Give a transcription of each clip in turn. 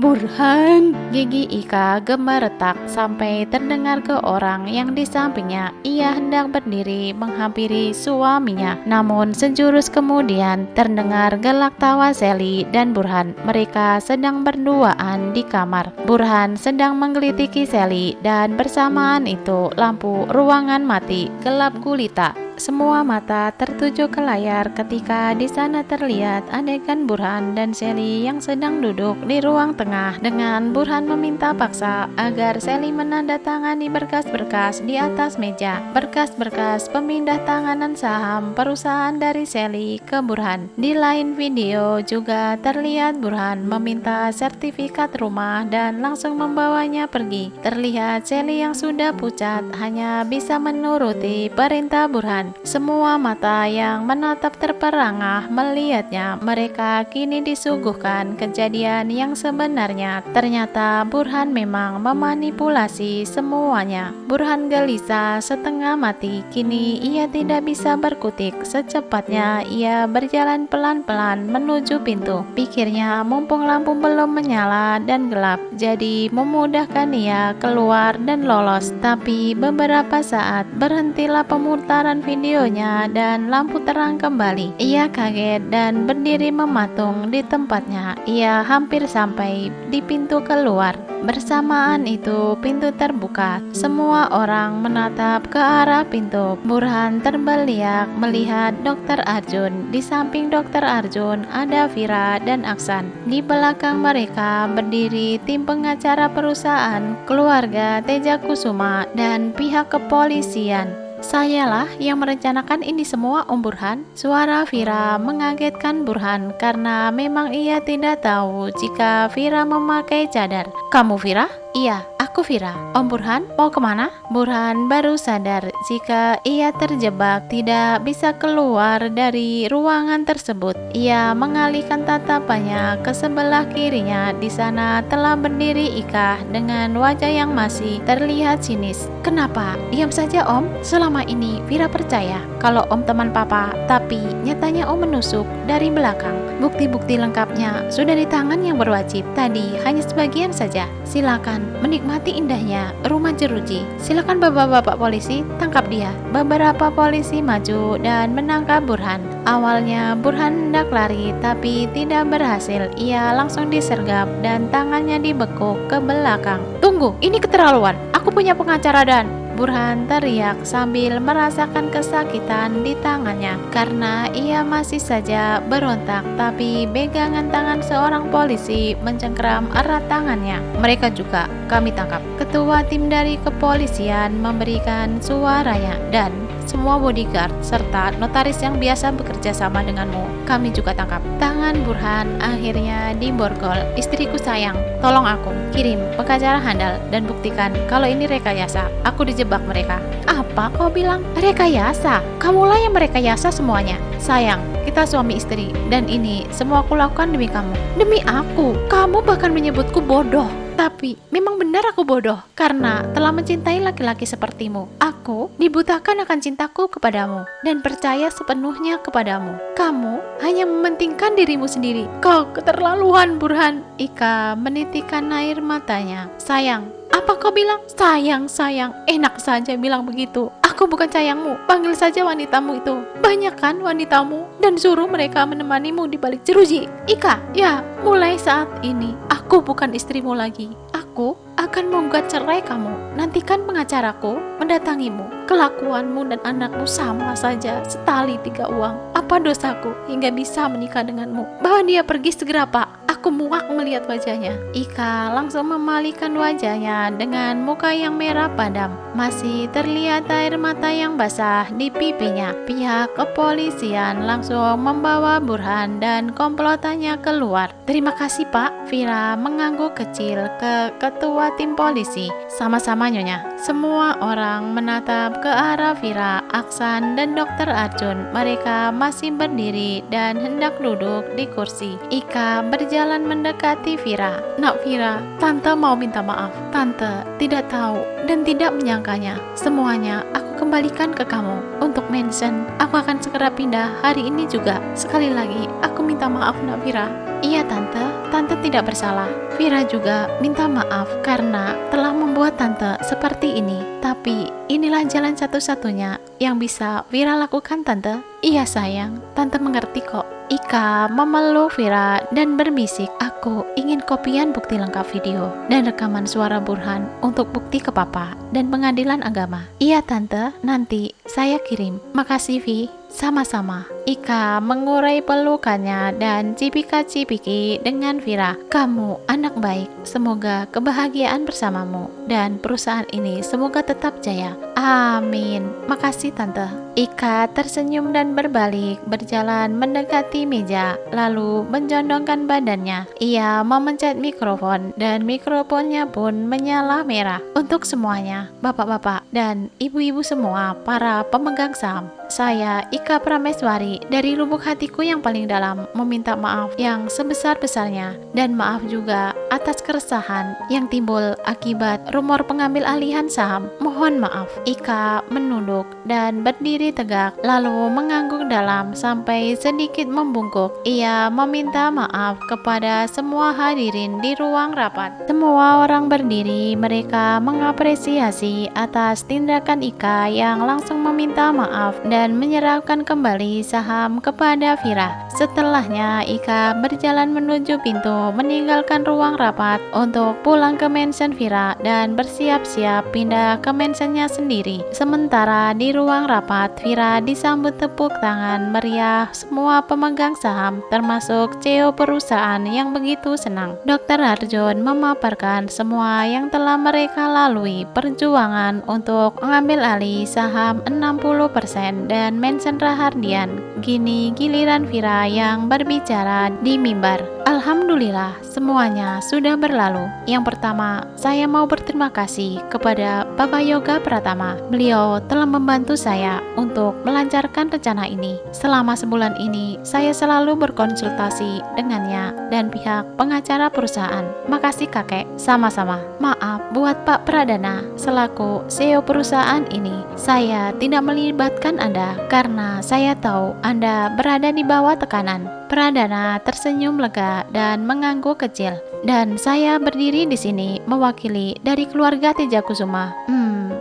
Burhan! Gigi Ika gemeretak sampai terdengar ke orang yang di sampingnya. Ia hendak berdiri menghampiri suaminya. Namun sejurus kemudian terdengar gelak tawa Sally dan Burhan. Mereka sedang berduaan di kamar. Burhan sedang menggelitiki Sally dan bersamaan itu lampu ruangan mati, gelap gulita. Semua mata tertuju ke layar ketika di sana terlihat adegan Burhan dan Sally yang sedang duduk di ruang tengah dengan Burhan meminta paksa agar Sally menandatangani berkas-berkas di atas meja. Berkas-berkas pemindah tanganan saham perusahaan dari Sally ke Burhan. Di lain video juga terlihat Burhan meminta sertifikat rumah dan langsung membawanya pergi. Terlihat Sally yang sudah pucat hanya bisa menuruti perintah Burhan. Semua mata yang menatap terperangah melihatnya. Mereka kini disuguhkan kejadian yang sebenarnya. Ternyata Burhan memang memanipulasi semuanya. Burhan gelisah setengah mati. Kini ia tidak bisa berkutik. Secepatnya ia berjalan pelan-pelan menuju pintu. Pikirnya mumpung lampu belum menyala dan gelap, jadi memudahkan ia keluar dan lolos. Tapi beberapa saat berhentilah pemutaran videonya dan lampu terang kembali. Ia kaget dan berdiri mematung di tempatnya. Ia hampir sampai di pintu keluar. Bersamaan itu pintu terbuka. Semua orang menatap ke arah pintu. Burhan terbeliak melihat Dr. Arjun. Di samping Dr. Arjun ada Vira dan Aksan. Di belakang mereka berdiri tim pengacara perusahaan, keluarga Teja Kusuma dan pihak kepolisian. Sayalah yang merencanakan ini semua, Om Burhan. Suara Vira mengagetkan Burhan karena memang ia tidak tahu jika Vira memakai cadar. Kamu Vira? Iya, aku Vira. Om Burhan, mau kemana? Burhan baru sadar jika ia terjebak tidak bisa keluar dari ruangan tersebut. Ia mengalihkan tatapannya ke sebelah kirinya. Di sana telah berdiri Ika dengan wajah yang masih terlihat sinis. Kenapa? Diam saja Om. Selama ini Vira percaya kalau Om teman Papa, tapi nyatanya Om menusuk dari belakang. Bukti-bukti lengkapnya sudah di tangan yang berwajib. Tadi hanya sebagian saja. Silakan menikmati indahnya rumah jeruji. Silakan bapak-bapak polisi, tangkap dia. Beberapa polisi maju dan menangkap Burhan. Awalnya Burhan hendak lari tapi tidak berhasil. Ia langsung disergap dan tangannya dibekuk ke belakang. Tunggu, ini keterlaluan. Aku punya pengacara dan Burhan teriak sambil merasakan kesakitan di tangannya karena ia masih saja berontak, tapi pegangan tangan seorang polisi mencengkeram erat tangannya. Mereka juga kami tangkap. Ketua tim dari kepolisian memberikan suaranya dan semua bodyguard serta notaris yang biasa bekerja sama denganmu kami juga tangkap. Tangan Burhan akhirnya diborgol. Istriku sayang, tolong aku kirim pengacara handal dan buktikan kalau ini rekayasa. Aku dijebak mereka. Apa kau bilang? Rekayasa? Kamulah yang merekayasa semuanya. Sayang, kita suami istri dan ini semua aku lakukan demi kamu. Demi aku. Kamu bahkan menyebutku bodoh. Tapi memang benar aku bodoh karena telah mencintai laki-laki sepertimu. Aku dibutakan akan cintaku kepadamu dan percaya sepenuhnya kepadamu. Kamu hanya mementingkan dirimu sendiri. Kau keterlaluan, Burhan. Ika menitikkan air matanya. Sayang, apa kau bilang? Sayang, sayang. Enak saja bilang begitu. Aku bukan sayangmu. Panggil saja wanitamu itu. Banyak kan wanitamu dan suruh mereka menemanimu di balik jeruji. Ika, ya, mulai saat ini aku bukan istrimu lagi. Aku akan menggugat cerai kamu. Nantikan pengacaraku mendatangimu. Kelakuanmu dan anakmu sama saja, setali tiga uang. Apa dosaku hingga bisa menikah denganmu? Bawa dia pergi segera, Pak. Aku muak melihat wajahnya. Ika langsung memalingkan wajahnya dengan muka yang merah padam. Masih terlihat air mata yang basah di pipinya. Pihak kepolisian langsung membawa Burhan dan komplotannya keluar. Terima kasih Pak. Vira mengangguk kecil ke ketua tim polisi. Sama-sama Nyonya. Semua orang menatap ke arah Vira, Aksan dan Dr. Arjun. Mereka masih berdiri dan hendak duduk di kursi. Ika berjalan mendekati Vira. Nak Vira, Tante mau minta maaf. Tante tidak tahu dan tidak menyangkanya. Semuanya aku kembalikan ke kamu. Untuk mansion, aku akan segera pindah hari ini juga. Sekali lagi, aku minta maaf Nak Vira. Iya Tante, Tante tidak bersalah. Vira juga minta maaf karena telah membuat Tante seperti ini. Tapi inilah jalan satu-satunya yang bisa Vira lakukan Tante. Iya sayang, Tante mengerti kok. Ika memeluk Vira dan berbisik, aku ingin kopian bukti lengkap video dan rekaman suara Burhan untuk bukti ke Papa dan pengadilan agama. Iya Tante, nanti saya kirim. Makasih Vi. Sama-sama. Ika mengurai pelukannya dan cipika-cipiki dengan Vira. Kamu anak baik, semoga kebahagiaan bersamamu dan perusahaan ini semoga tetap jaya. Amin. Makasih Tante. Ika tersenyum dan berbalik berjalan mendekati meja, lalu menjondongkan badannya. Ia memencet mikrofon dan mikrofonnya pun menyala merah. Untuk semuanya, bapak-bapak dan ibu-ibu semua para pemegang saham, saya Ika Prameswari dari lubuk hatiku yang paling dalam meminta maaf yang sebesar-besarnya dan maaf juga atas keresahan yang timbul akibat rumor pengambil alihan saham. Mohon maaf. Ika menunduk dan berdiri tegak lalu mengangguk dalam sampai sedikit membungkuk. Ia meminta maaf kepada semua hadirin di ruang rapat. Semua orang berdiri, mereka mengapresiasi atas tindakan Ika yang langsung meminta maaf dan menyerahkan kembali saham kepada Vira. Setelahnya Ika berjalan menuju pintu meninggalkan ruang rapat untuk pulang ke mansion Vira dan bersiap-siap pindah ke mansionnya sendiri. Sementara di ruang rapat, Vira disambut tepuk tangan meriah semua pemegang saham termasuk CEO perusahaan yang begitu senang. Dr. Arjun memaparkan semua yang telah mereka lalui perjuangan untuk mengambil alih saham 60% dan mansion Rahardian. Gini giliran Vira yang berbicara di mimbar. Alhamdulillah semuanya sudah berlalu. Yang pertama, saya mau berterima kasih kepada Bapak Yoga Pratama. Beliau telah membantu saya untuk melancarkan rencana ini. Selama sebulan ini, saya selalu berkonsultasi dengannya dan pihak pengacara perusahaan. Makasih kakek. Sama-sama. Maaf buat Pak Pradana selaku CEO perusahaan ini. Saya tidak melibatkan Anda karena saya tahu Anda berada di bawah tekanan. Pradana tersenyum lega dan mengangguk kecil. Dan saya berdiri di sini mewakili dari keluarga Tejakusuma.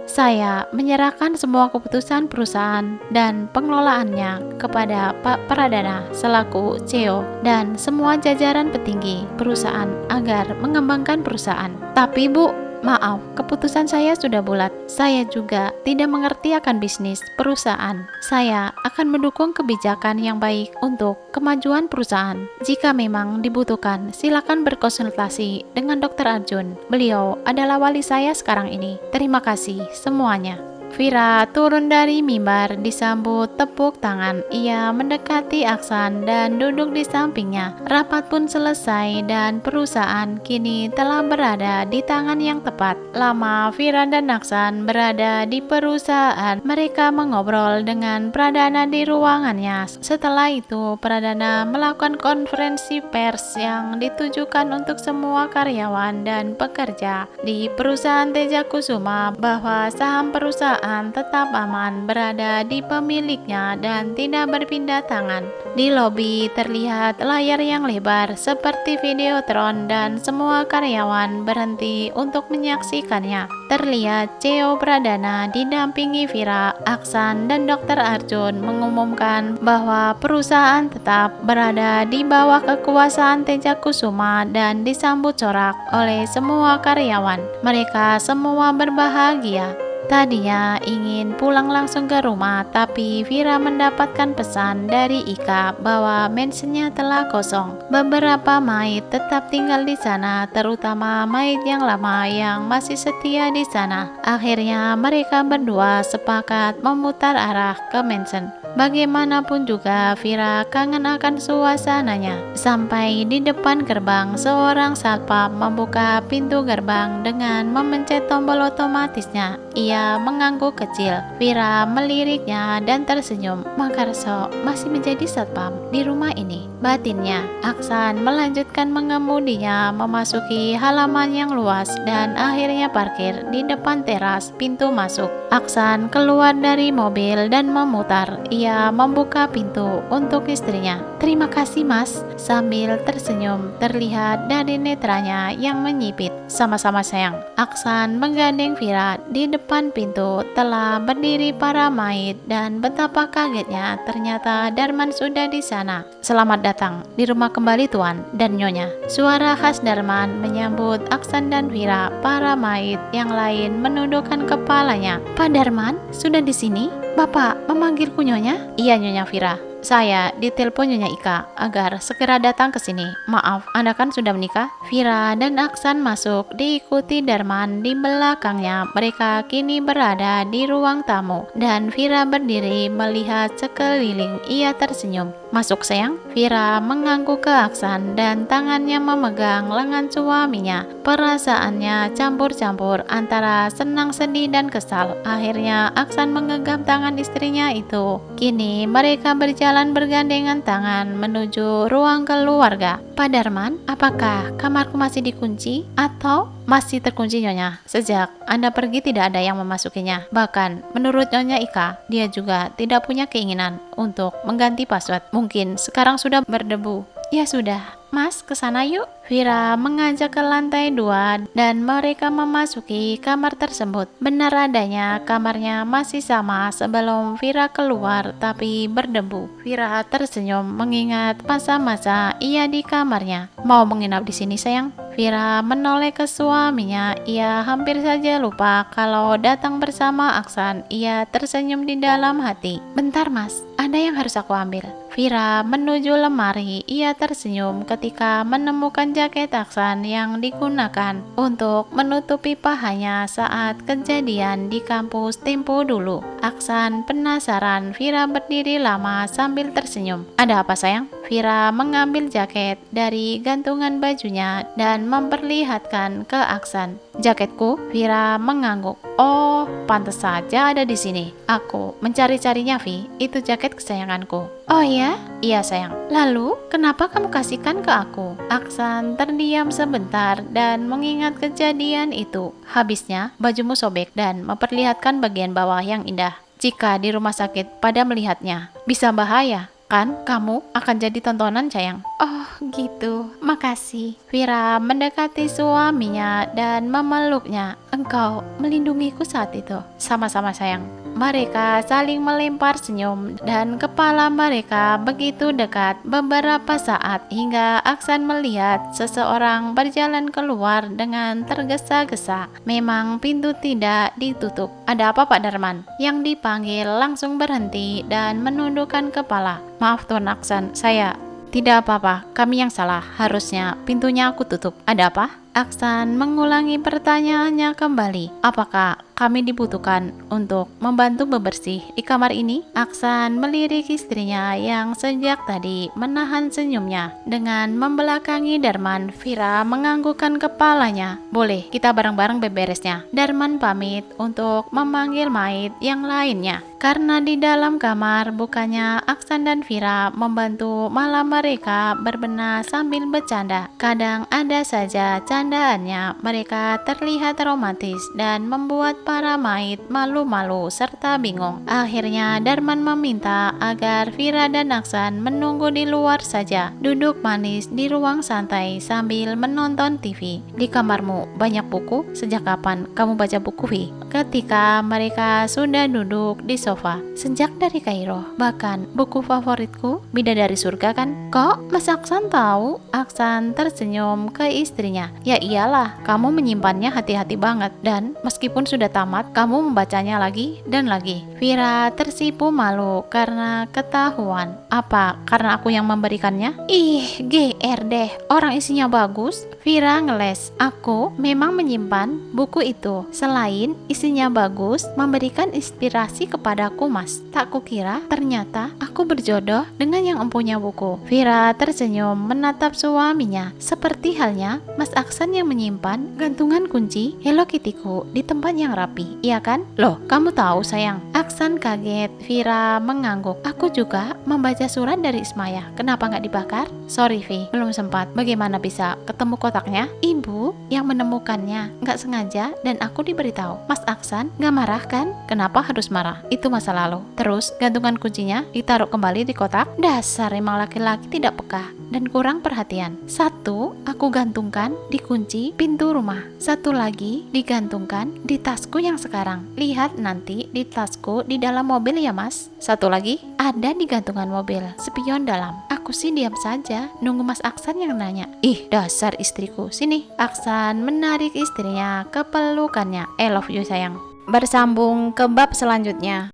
Saya menyerahkan semua keputusan perusahaan dan pengelolaannya kepada Pak Pradana selaku CEO dan semua jajaran petinggi perusahaan agar mengembangkan perusahaan. Tapi Bu, maaf, keputusan saya sudah bulat. Saya juga tidak mengerti akan bisnis perusahaan. Saya akan mendukung kebijakan yang baik untuk kemajuan perusahaan. Jika memang dibutuhkan, silakan berkonsultasi dengan Dr. Arjun. Beliau adalah wali saya sekarang ini. Terima kasih semuanya. Vira turun dari mimbar disambut tepuk tangan. Ia mendekati Aksan dan duduk di sampingnya. Rapat pun selesai dan perusahaan kini telah berada di tangan yang tepat. Lama Vira dan Aksan berada di perusahaan. Mereka mengobrol dengan Pradana di ruangannya. Setelah itu Pradana melakukan konferensi pers yang ditujukan untuk semua karyawan dan pekerja di perusahaan Tejakusuma bahwa saham perusahaan tetap aman berada di pemiliknya dan tidak berpindah tangan. Di lobi terlihat layar yang lebar seperti Videotron dan semua karyawan berhenti untuk menyaksikannya. Terlihat CEO Pradana didampingi Vira, Aksan, dan Dr. Arjun mengumumkan bahwa perusahaan tetap berada di bawah kekuasaan Tejakusuma dan disambut sorak oleh semua karyawan. Mereka semua berbahagia. Tadinya ingin pulang langsung ke rumah, tapi Vira mendapatkan pesan dari Ika bahwa mansionnya telah kosong. Beberapa maid tetap tinggal di sana, terutama maid yang lama yang masih setia di sana. Akhirnya mereka berdua sepakat memutar arah ke mansion. Bagaimanapun juga Vira kangen akan suasananya. Sampai di depan gerbang, seorang satpam membuka pintu gerbang dengan memencet tombol otomatisnya. Ia mengangguk kecil. Vira meliriknya dan tersenyum. Makarso masih menjadi satpam di rumah ini. Batinnya, Aksan melanjutkan mengemudinya memasuki halaman yang luas dan akhirnya parkir di depan teras pintu masuk. Aksan keluar dari mobil dan memutar. Ia membuka pintu untuk istrinya. "Terima kasih, Mas." Sambil tersenyum, terlihat dari netranya yang menyipit. "Sama-sama, sayang." Aksan menggandeng Vira. Di depan pintu telah berdiri para maid dan betapa kagetnya ternyata Darman sudah di sana. "Selamat datang di rumah kembali, Tuan dan Nyonya." Suara khas Darman menyambut Aksan dan Vira. Para maid yang lain menundukkan kepalanya. "Pak Darman sudah di sini? Bapak memanggilku Nyonya?" "Iya, Nyonya Vira. Saya ditelepon Nyonya Ika agar segera datang ke sini. Maaf, Anda kan sudah menikah?" Vira dan Aksan masuk diikuti Darman di belakangnya. Mereka kini berada di ruang tamu dan Vira berdiri melihat sekeliling. Ia tersenyum. "Masuk, sayang." Vira mengangguk ke Aksan dan tangannya memegang lengan suaminya. Perasaannya campur-campur antara senang, sedih, dan kesal. Akhirnya Aksan menggenggam tangan istrinya itu. Kini mereka berjalan bergandengan tangan menuju ruang keluarga. "Pak Darman, apakah kamarku masih dikunci atau masih terkunci, Nyonya? Sejak Anda pergi tidak ada yang memasukinya. Bahkan menurut Nyonya Ika, dia juga tidak punya keinginan untuk mengganti password. Mungkin sekarang sudah berdebu." "Ya sudah, Mas, kesana yuk." Vira mengajak ke lantai 2 dan mereka memasuki kamar tersebut. Benar adanya kamarnya masih sama sebelum Vira keluar, tapi berdebu. Vira tersenyum mengingat masa-masa ia di kamarnya. "Mau menginap di sini, sayang?" Vira menoleh ke suaminya. Ia hampir saja lupa kalau datang bersama Aksan. Ia tersenyum di dalam hati. "Bentar, Mas, ada yang harus aku ambil." Vira menuju lemari. Ia tersenyum ketika menemukan jaket Aksan yang digunakan untuk menutupi pahanya saat kejadian di kampus tempo dulu. Aksan penasaran. Vira berdiri lama sambil tersenyum. "Ada apa, sayang?" Vira mengambil jaket dari gantungan bajunya dan memperlihatkan ke Aksan. "Jaketku?" Vira mengangguk. "Oh, pantas saja ada di sini. Aku mencari-carinya, Vi. Itu jaket kesayanganku." "Oh ya?" "Iya, sayang." "Lalu, kenapa kamu kasihkan ke aku?" Aksan terdiam sebentar dan mengingat kejadian itu. "Habisnya, bajumu sobek dan memperlihatkan bagian bawah yang indah. Jika di rumah sakit pada melihatnya, bisa bahaya. Kan kamu akan jadi tontonan, sayang." "Oh gitu, makasih." Vira mendekati suaminya dan memeluknya. "Engkau melindungiku saat itu." "Sama-sama, sayang." Mereka saling melempar senyum dan kepala mereka begitu dekat beberapa saat hingga Aksan melihat seseorang berjalan keluar dengan tergesa-gesa. Memang pintu tidak ditutup. "Ada apa, Pak Darman?" Yang dipanggil langsung berhenti dan menundukkan kepala. "Maaf, Tuan Aksan, saya..." "Tidak apa-apa, kami yang salah. Harusnya pintunya aku tutup." "Ada apa?" Aksan mengulangi pertanyaannya kembali. "Apakah kami dibutuhkan untuk membantu bebersih di kamar ini?" Aksan melirik istrinya yang sejak tadi menahan senyumnya. Dengan membelakangi Darman, Vira menganggukkan kepalanya. "Boleh, kita bareng-bareng beberesnya." Darman pamit untuk memanggil maid yang lainnya. Karena di dalam kamar, bukannya Aksan dan Vira membantu, malah mereka berbenah sambil bercanda. Kadang ada saja candaannya. Mereka terlihat romantis dan membuat para maid malu-malu serta bingung. Akhirnya Darman meminta agar Vira dan Aksan menunggu di luar saja, duduk manis di ruang santai sambil menonton TV. "Di kamarmu banyak buku? Sejak kapan kamu baca buku, Vi?" Ketika mereka sudah duduk di sofa. "Sejak dari Kairo. Bahkan buku favoritku Bidadari Surga, kan?" "Kok Mas Aksan tahu?" Aksan tersenyum ke istrinya. "Ya iyalah, kamu menyimpannya hati-hati banget. Dan meskipun sudah tahu tamat, kamu membacanya lagi dan lagi. Vira tersipu malu karena ketahuan. Apa? Karena aku yang memberikannya? Ih, GR deh. Orang isinya bagus. Vira ngeles. Aku memang menyimpan buku itu. Selain isinya bagus, memberikan inspirasi kepadaku, Mas. Tak kukira ternyata aku berjodoh dengan yang empunya buku. Vira tersenyum menatap suaminya. Seperti halnya Mas Aksan yang menyimpan gantungan kunci Hello Kittyku di tempat yang rapi. Iya kan? Loh, kamu tahu sayang. Aksan kaget. Vira mengangguk. Aku juga membaca surat dari Ismaya. Kenapa nggak dibakar? Sorry Vi, belum sempat. Bagaimana bisa ketemu kotaknya? Ibu yang menemukannya nggak sengaja dan aku diberitahu. Mas Aksan nggak marah kan? Kenapa harus marah? Itu masa lalu. Terus gantungan kuncinya ditaruh kembali di kotak. Dasar emang laki-laki tidak peka dan kurang perhatian. Satu aku gantungkan di kunci pintu rumah. Satu lagi digantungkan di tasku yang sekarang. Lihat nanti di tasku di dalam mobil ya Mas. Satu lagi ada di gantungan mobil. Spion dalam. Aku sih diam saja nunggu Mas Aksan yang nanya. Ih, dasar istriku. Sini. Aksan menarik istrinya ke pelukannya. I love you sayang. Bersambung ke bab selanjutnya.